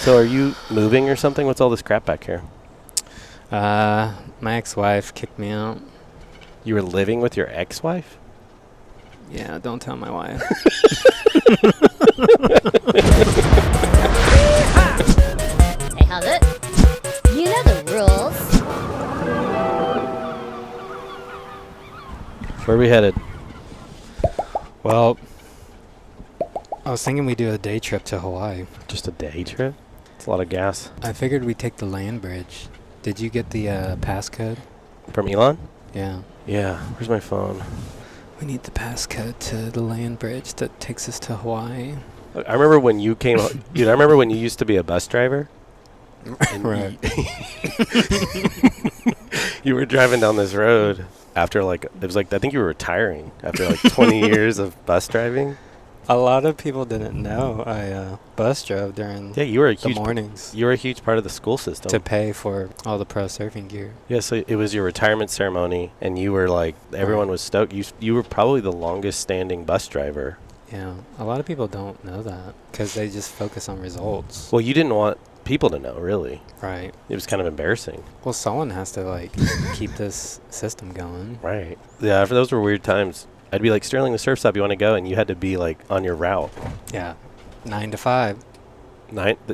So are you moving or something? What's all this crap back here? My ex-wife kicked me out. You were living with your ex-wife? Yeah, don't tell my wife. Hey, how's it? You know the rules. Where are we headed? Well, I was thinking we'd do a day trip to Hawaii. Just a day trip? It's a lot of gas. I figured we'd take the land bridge. Did you get the passcode? From Elon? Yeah. Yeah. Where's my phone? We need the passcode to the land bridge that takes us to Hawaii. Look, I remember when you came... Dude, I remember when you used to be a bus driver. And Right. You were driving down this road after, like... It was like... I think you were retiring after, like, 20 years of bus driving. A lot of people didn't know I bus drove during Yeah, you were a the huge... mornings You were a huge part of the school system. to pay for all the pro surfing gear. Yeah, so it was your retirement ceremony, and you were like... Everyone was stoked. You were probably the longest standing bus driver. Yeah, a lot of people don't know that because they just focus on results. Well, you didn't want people to know, really. Right. It was kind of embarrassing. Well, someone has to, like, keep this system going. Right. Yeah, those were weird times. I'd be like, Sterling, the surf stop, you want to go? And you had to be, like, on your route. Yeah. 9 to 5.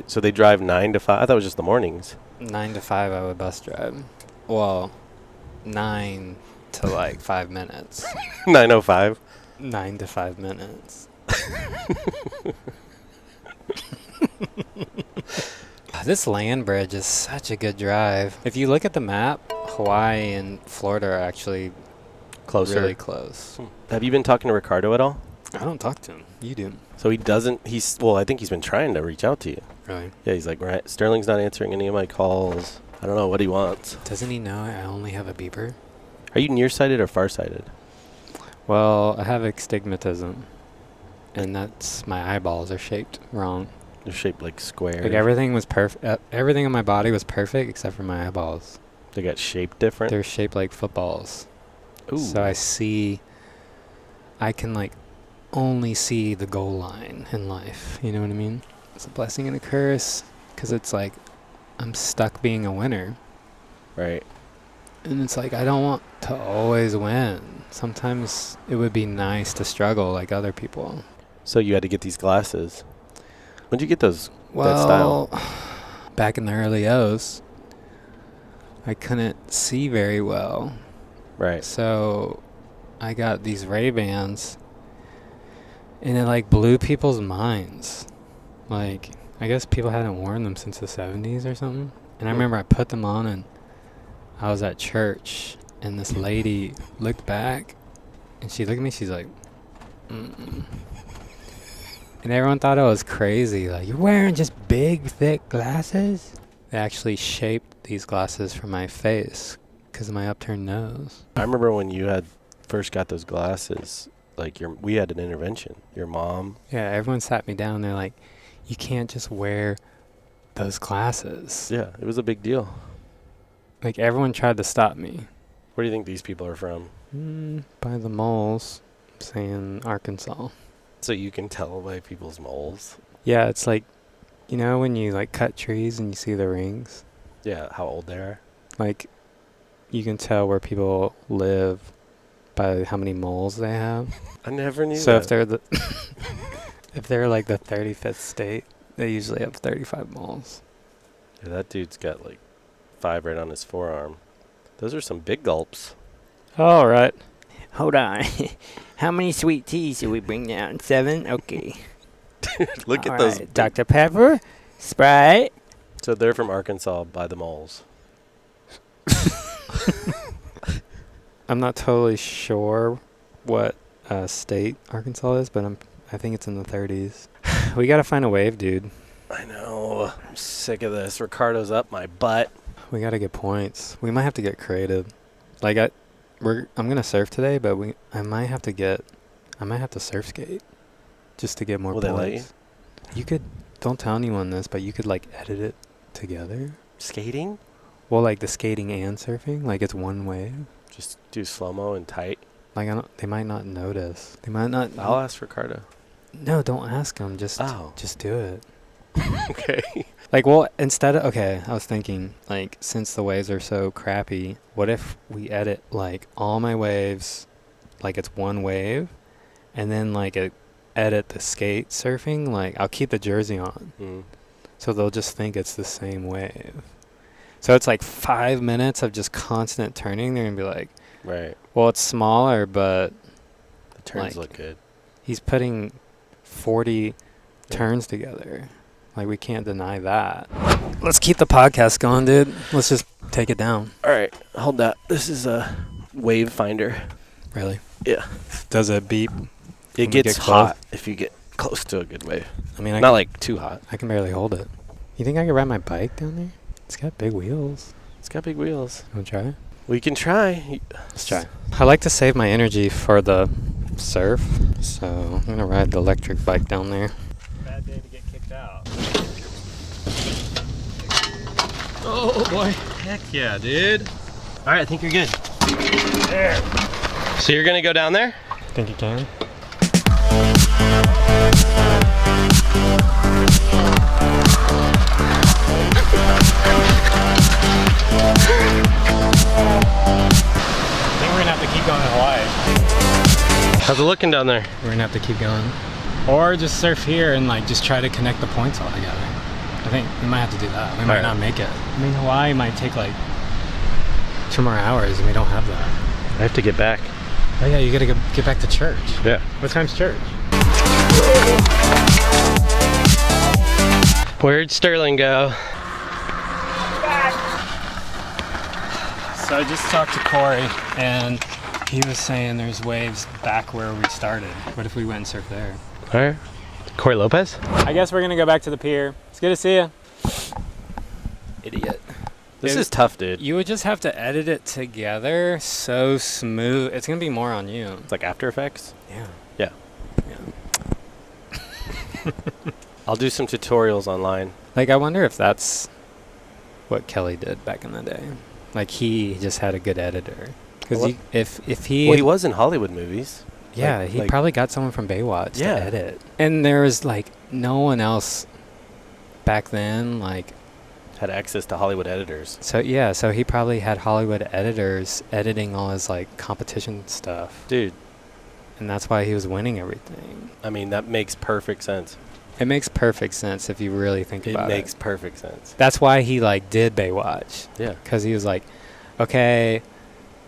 So they drive 9 to 5? I thought it was just the mornings. 9 to 5 I would bus drive. Well, 9 to, like, 5 minutes. 9:05. 9 to 5 minutes. This land bridge is such a good drive. If you look at the map, Hawaii and Florida are actually Closer. really close. Have you been talking to Ricardo at all? I don't talk to him. You do. So he doesn't, well, I think he's been trying to reach out to you. Really? Yeah, he's like, right, Sterling's not answering any of my calls. I don't know what he wants. Doesn't he know I only have a beeper? Are you nearsighted or farsighted? Well, I have astigmatism, and that's my eyeballs are shaped wrong. They're shaped like square. Like everything was perfect. Everything on my body was perfect except for my eyeballs. They got shaped different? They're shaped like footballs. Ooh. So I can like only see the goal line in life. You know what I mean? It's a blessing and a curse because it's like I'm stuck being a winner. Right. And it's like I don't want to always win. Sometimes it would be nice to struggle like other people. So you had to get these glasses. When'd you get those? Well, that style? back in the early O's, I couldn't see very well. Right. So I got these Ray-Bans, and it like blew people's minds. Like, I guess people hadn't worn them since the 70s or something. And I remember I put them on, and I was at church, and this lady looked back, and she looked at me, she's like, mm-mm. And everyone thought I was crazy. Like, you're wearing just big, thick glasses? They actually shaped these glasses for my face because of my upturned nose. I remember when you had first got those glasses, like we had an intervention. Your mom. Yeah, everyone sat me down. They're like, you can't just wear those glasses. Yeah, it was a big deal. Like, everyone tried to stop me. Where do you think these people are from? By the moles, saying Arkansas. So you can tell by people's moles. Yeah, it's like, you know when you like cut trees and you see the rings? Yeah, how old they are. Like, you can tell where people live by how many moles they have. I never knew So that. if they're if they're like the 35th state, they usually have 35 moles. Yeah, that dude's got like 5 right on his forearm. Those are some big gulps. All right. Hold on. How many sweet teas do we bring down? 7? Okay. Look All at those. right. Dr. Pepper, Sprite. So they're from Arkansas by the moles. I'm not totally sure what state Arkansas is, but I think it's in the 30s. We gotta find a wave, dude. I know. I'm sick of this. Ricardo's up my butt. We gotta get points. We might have to get creative. Like I'm gonna surf today, but I might have to surf skate just to get more Will points. they let you? You could, don't tell anyone this, but you could like edit it together. Skating? Well, like the skating and surfing, like it's one wave. Just do slow-mo and tight. Like they might not notice. They might not. I'll ask Ricardo. No, don't ask them. Just Oh. just do it. Okay. Like, well, instead of, okay, I was thinking, like, since the waves are so crappy, what if we edit, like, all my waves, like, it's one wave, and then, like, edit the skate surfing, like, I'll keep the jersey on, Mm. so they'll just think it's the same wave. So it's, like, 5 minutes of just constant turning. They're going to be like, Right. well, it's smaller, but The turns Like- look good. he's putting 40 Yeah. turns together. Like, we can't deny that. Let's keep the podcast going, dude. Let's just take it down. All right, hold that. This is a wave finder. Really? Yeah. Does it beep? It we gets get close? hot if you get close to a good wave. I mean, Not like too hot. I can barely hold it. You think I could ride my bike down there? It's got big wheels. It's got big wheels. Want to try? We can try. Let's try. I like to save my energy for the surf, so I'm going to ride the electric bike down there. Bad day to get kicked out. Oh boy. Heck yeah, dude. All right, I think you're good. There. So you're gonna go down there? Think you can? I think we're gonna have to keep going to Hawaii. How's it looking down there? We're gonna have to keep going. Or just surf here and like just try to connect the points all together. I think we might have to do that. We might Alright. not make it. I mean, Hawaii might take like 2 more hours and we don't have that. I have to get back. Oh yeah, you gotta get back to church. Yeah. What time's church? Where'd Sterling go? So I just talked to Corey and he was saying there's waves back where we started. What if we went and surfed there? All right. Corey Lopez? I guess we're gonna go back to the pier. It's good to see you. Idiot. This Dude, is tough, dude. You would just have to edit it together so smooth. It's gonna be more on you. It's like After Effects. Yeah. Yeah. Yeah. I'll do some tutorials online. Like, I wonder if that's what Kelly did back in the day. Like, he just had a good editor. Because What? if he, Well, he was in Hollywood movies. yeah, like- he like- probably got someone from Baywatch Yeah. to edit. And there was like no one else back then. Like, Had access to Hollywood editors. so yeah, so he probably had Hollywood editors editing all his like competition stuff, Dude, and that's why he was winning everything. I mean, that makes perfect sense. It makes perfect sense if you really think It about makes it. perfect sense. That's why he like did Baywatch. Yeah. Because he was like, okay,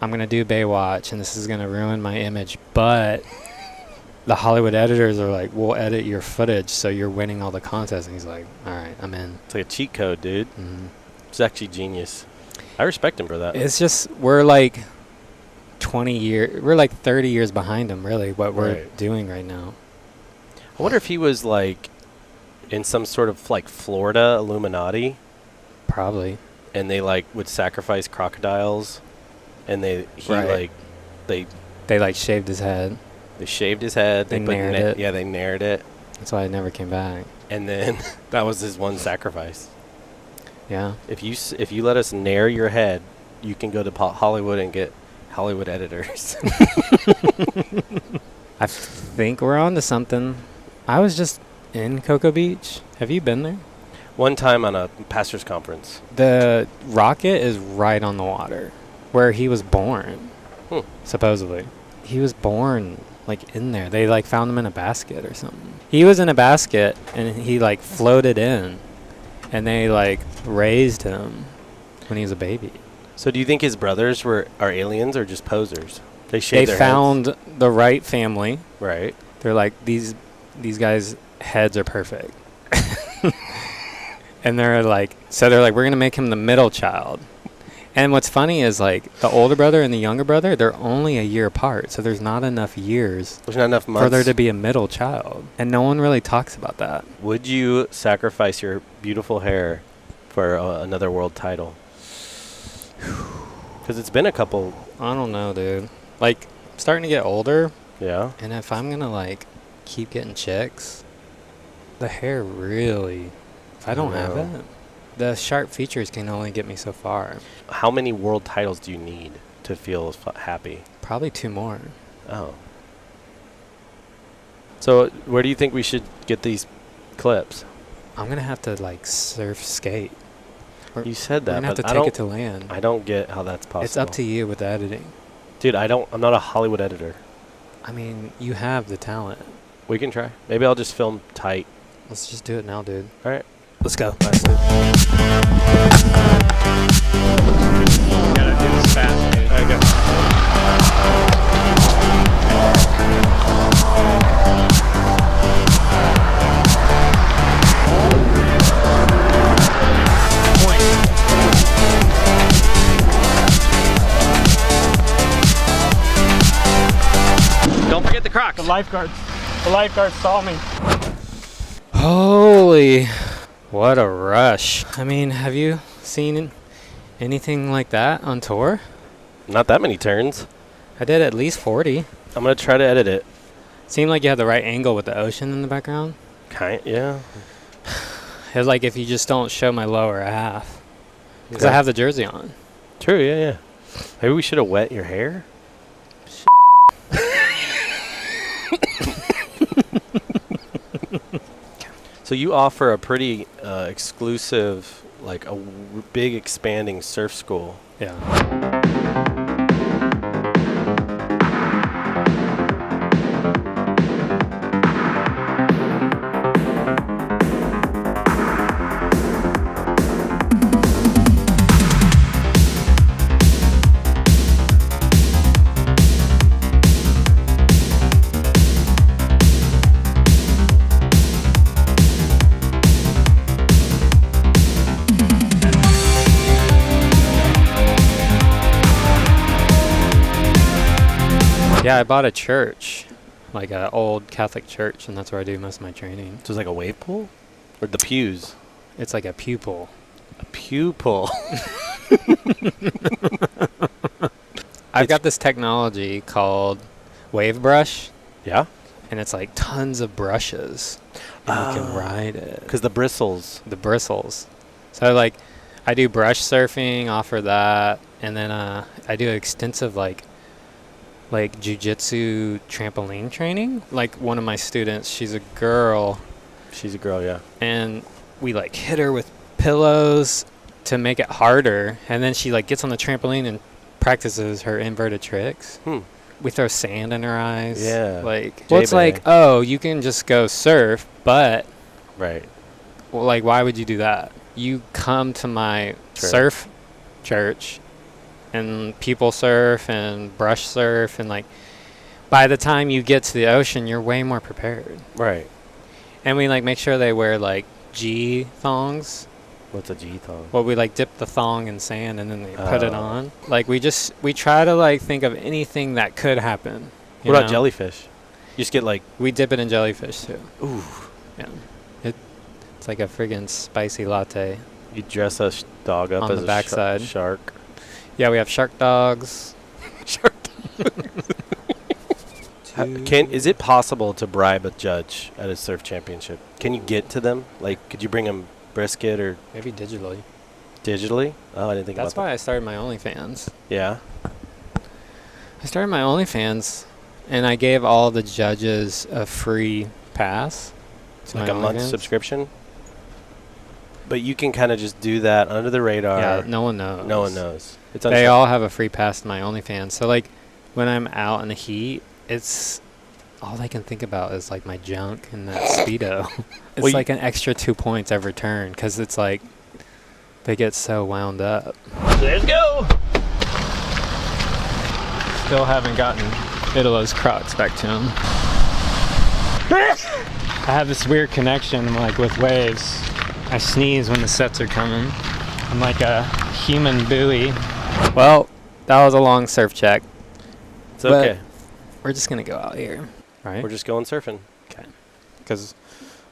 I'm going to do Baywatch and this is going to ruin my image. But the Hollywood editors are like, we'll edit your footage so you're winning all the contests. And he's like, all right, I'm in. It's like a cheat code, dude. Mhm. It's actually genius. I respect him for that. It's just, we're like 30 years behind him, really, what we're Right. doing right now. I wonder if he was like in some sort of like Florida Illuminati Probably. and they like would sacrifice crocodiles and he Right. like they They like shaved his head. shaved his head. They put nared it. Yeah, they nared it. That's why I never came back. And then that was his one sacrifice. Yeah. If you let us nair your head, you can go to Hollywood and get Hollywood editors. I think we're on to something. I was just in Cocoa Beach. Have you been there? One time on a pastor's conference. The rocket is right on the water where he was born, supposedly. He was born, like, in there. They, like, found him in a basket or something. He was in a basket, and he, like, floated in, and they, like, raised him when he was a baby. So do you think his brothers are aliens or just posers? They They shaved their found the right family. heads? Right. They're like, these guys' heads are perfect. And they're like, we're going to make him the middle child. And what's funny is, like, the older brother and the younger brother, they're only a year apart. So there's not enough years There's not enough months. for there to be a middle child. And no one really talks about that. Would you sacrifice your beautiful hair for another world title? Because it's been a couple. I don't know, dude. Like, I'm starting to get older. Yeah. And if I'm going to, like, keep getting chicks, the hair really, if I don't have No. it, the sharp features can only get me so far. How many world titles do you need to feel happy? Probably 2 more. Oh. So where do you think we should get these clips? I'm gonna have to like surf skate. You said We're that, gonna have but to I take it don't. to land. I don't get how that's possible. It's up to you with the editing. Dude, I'm not a Hollywood editor. I mean, you have the talent. We can try. Maybe I'll just film tight. Let's just do it now, dude. All right. Let's go. That's it. Gotta do this fast, dude. Okay. Don't forget the Crocs. The lifeguards saw me. Holy, what a rush. I mean, have you seen anything like that on tour? Not that many turns. I did at least 40. I'm gonna try to edit it. Seemed like you had the right angle with the ocean in the background. Yeah. It was like if you just don't show my lower half. Because I Okay. have the jersey on. True. Yeah. Maybe we should have wet your hair. So you offer a pretty exclusive, like a big expanding surf school. Yeah. Yeah, I bought a church, like an old Catholic church, and that's where I do most of my training. So it's like a wave pool, or the pews. It's like a pupil. A pupil. I've got this technology called Wave Brush, Yeah. and it's like tons of brushes, and you can ride it. Because the bristles. The bristles. So like, I do brush surfing, offer that, and then I do extensive like jujitsu trampoline training. Like one of my students, she's a girl, She's a girl, yeah. and we like hit her with pillows to make it harder, and then she like gets on the trampoline and practices her inverted tricks. We throw sand in her eyes. Yeah. Like, well, it's J-Bay. like, oh, you can just go surf, but Right. well, like, why would you do that? You come to my True. surf church, and people surf and brush surf, and like, by the time you get to the ocean, you're way more prepared. Right. And we like make sure they wear like G thongs. What's a G thong? Well, we like dip the thong in sand and then they put it Oh. on. Like we try to like think of anything that could happen. What about jellyfish? You just get like, We dip it in jellyfish too. ooh. Yeah. It's like a friggin' spicy latte. You dress a dog up On as the a backside. shark. Yeah, we have shark dogs. Shark. Is it possible to bribe a judge at a surf championship? Can you get to them? Like, could you bring them brisket or Maybe digitally. digitally? Oh, I didn't think That's about why I started my OnlyFans. that. Yeah. I started my OnlyFans, and I gave all the judges a free pass. To Like my a month OnlyFans. subscription? But you can kind of just do that under the radar. Yeah, no one knows. No one knows. It's They all have a free pass to my OnlyFans. So like, when I'm out in the heat, it's all I can think about is like my junk and that speedo. It's Well, like an extra 2 points every turn because it's like they get so wound up. Let's go. Still haven't gotten Idolo's Crocs back to him. I have this weird connection like with waves. I sneeze when the sets are coming. I'm like a human buoy. Well, that was a long surf check. It's But- okay. We're just gonna go out here, right? We're just going surfing. Because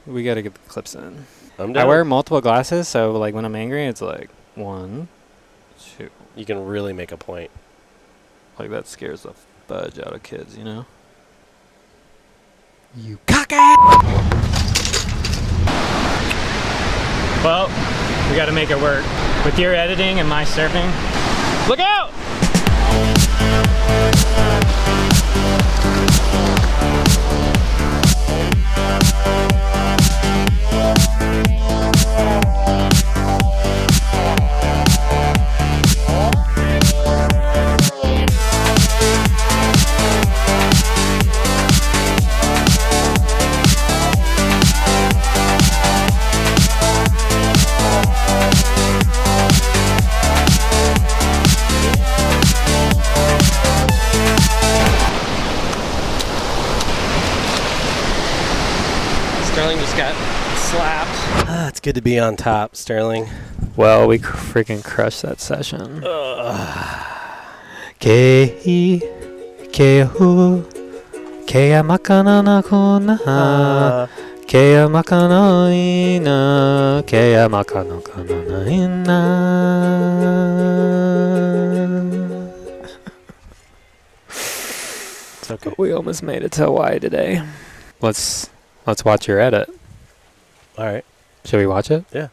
we gotta get the clips in. I'm I down. wear multiple glasses, so like when I'm angry, it's like 1, 2. You can really make a point. Like that scares the fudge out of kids, you know? You cockhead! Well, we gotta make it work. With your editing and my surfing. Look out! Sterling just got slapped. It's good to be on top, Sterling. Well, we freaking crushed that session. Kei kehu kea makana na kona kea makana ina kea makana kana na ina. It's okay. We almost made it to Hawaii today. Let's watch your edit. All right. Should we watch it? Yeah.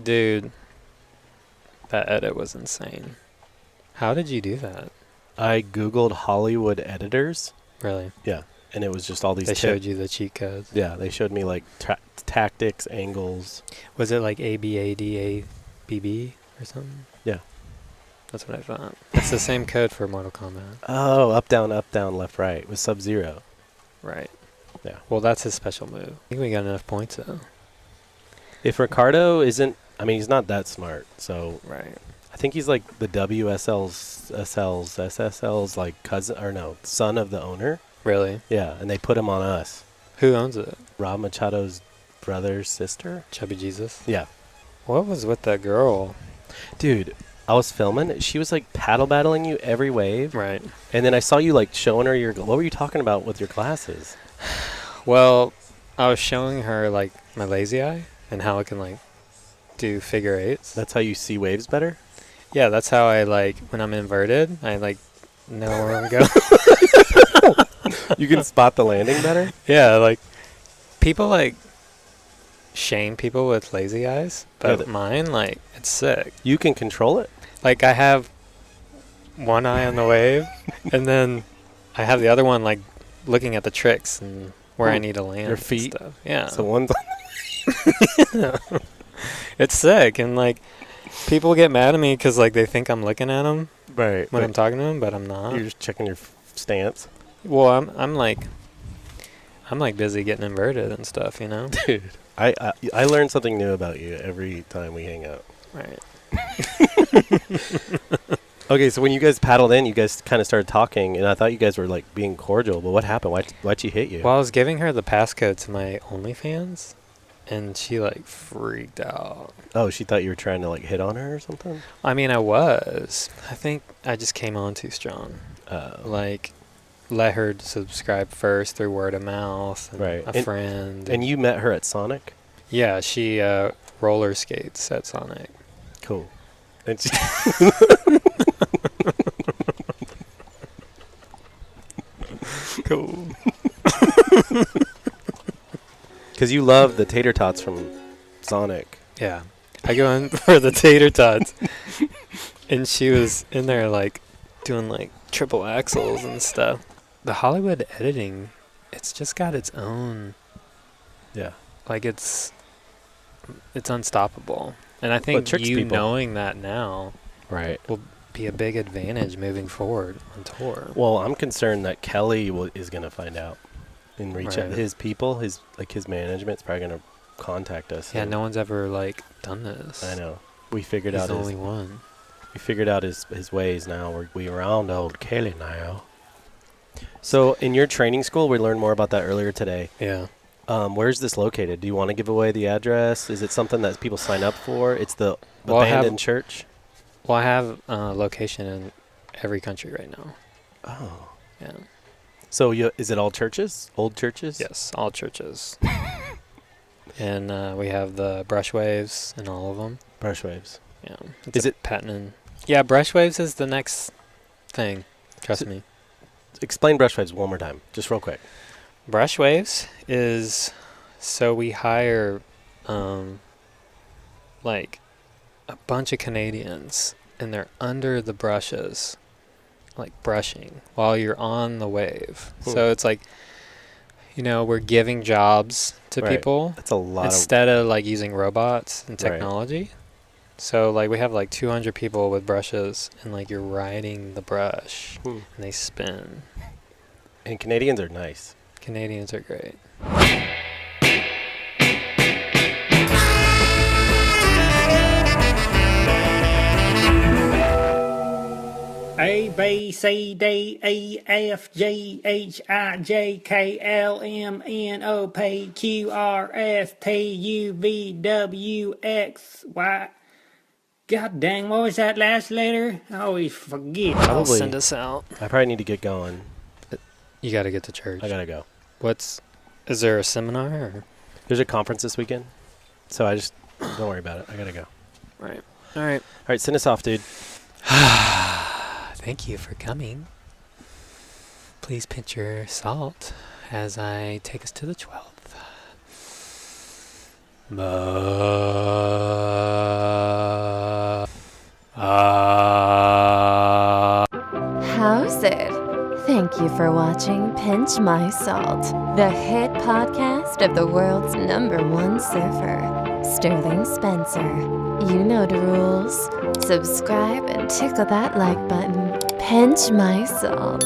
Dude, that edit was insane. How did you do that? I Googled Hollywood editors. Really? Yeah. And it was just all these They tips. showed you the cheat codes. Yeah, they showed me like tactics, angles. Was it like ABADABB or something? Yeah. That's what I thought. It's the same code for Mortal Kombat. Oh, up, down, left, right with Sub-Zero. Right. Yeah. Well, that's his special move. I think we got enough points, though. If Ricardo isn't, I mean, he's not that smart. So Right. I think he's like the SSL's like cousin, or no, son of the owner. Really? Yeah, and they put him on us. Who owns it? Rob Machado's brother's sister. Chubby Jesus? Yeah. What was with that girl? Dude, I was filming. She was like paddle battling you every wave. Right. And then I saw you like showing her your, what were you talking about with your glasses? Well, I was showing her, like, my lazy eye and how it can, like, do figure eights. That's how you see waves better? Yeah, that's how I, like, when I'm inverted, I, like, know where I'm going. You can spot the landing better? Yeah, like, people, like, shame people with lazy eyes, but Yeah, mine, like, it's sick. You can control it? Like, I have one eye on the wave, and then I have the other one, like, looking at the tricks and where I need to land. Your and feet? stuff. Yeah. So one's It's sick, and, like, people get mad at me because, like, they think I'm looking at them right. when but I'm talking to them, but I'm not. You're just checking your stance. Well, I'm like busy getting inverted and stuff, you know? Dude, I learn something new about you every time we hang out. Right. Okay, so when you guys paddled in, you guys kind of started talking, and I thought you guys were like being cordial. But what happened? Why'd she hit you? Well, I was giving her the passcode to my OnlyFans, and she, like, freaked out. Oh, she thought you were trying to like hit on her or something. I mean, I was. I think I just came on too strong. Like, let her subscribe first through word of mouth, and Right. a friend. And you met her at Sonic. Yeah, she roller skates at Sonic. Cool. And she Cool. Because you love the tater tots from Sonic. Yeah. I go in for the tater tots. And she was in there, like, doing, like, triple axles and stuff. The Hollywood editing, it's just got its own, Yeah. like, it's unstoppable. And I Well, it think tricks you people. knowing that now Right. will be a big advantage moving forward on tour. Well, I'm concerned that Kelly is going to find out and reach out. Right. His people, his management is probably going to contact us. Yeah, and- no one's ever, like, done this. I know. We figured He's out the his only one. We figured out his ways now. We're around old Kelly now. So in your training school, we learned more about that earlier today. Yeah. Where's this located? Do you want to give away the address? Is it something that people sign up for? It's the Well, I have- abandoned church? Well, I have a location in every country right now. Oh. Yeah. So is it all churches? Old churches? Yes, all churches. And we have the brush waves in all of them. Brush waves. Yeah. Is it- patented? Yeah, brush waves is the next thing. Trust me. Explain brush waves one more time, just real quick. Brush waves is so we hire like a bunch of Canadians and they're under the brushes, like brushing while you're on the wave. So it's like, we're giving jobs to Right. people That's a lot instead of like using robots and Right. technology. So like we have like 200 people with brushes and like you're riding the brush of... and they spin. And Canadians are nice. Canadians are great. A, B, C, D, E, F, G, H, I, J, K, L, M, N, O, P, Q, R, S, T, U, V, W, X, Y. God dang, what was that last letter? I always forget. I'll Probably. send us out. I probably need to get going. You got to get to church. I gotta go. Is there a seminar? Or? There's a conference this weekend, so I just don't worry about it. I gotta go. Right. All right. All right, send us off, dude. Thank you for coming. Please pinch your salt as I take us to the 12th. How's it? Thank you for watching Pinch My Salt, the hit podcast of the world's #1 surfer, Sterling Spencer. You know the rules. Subscribe and tickle that like button. Pinch My Salt.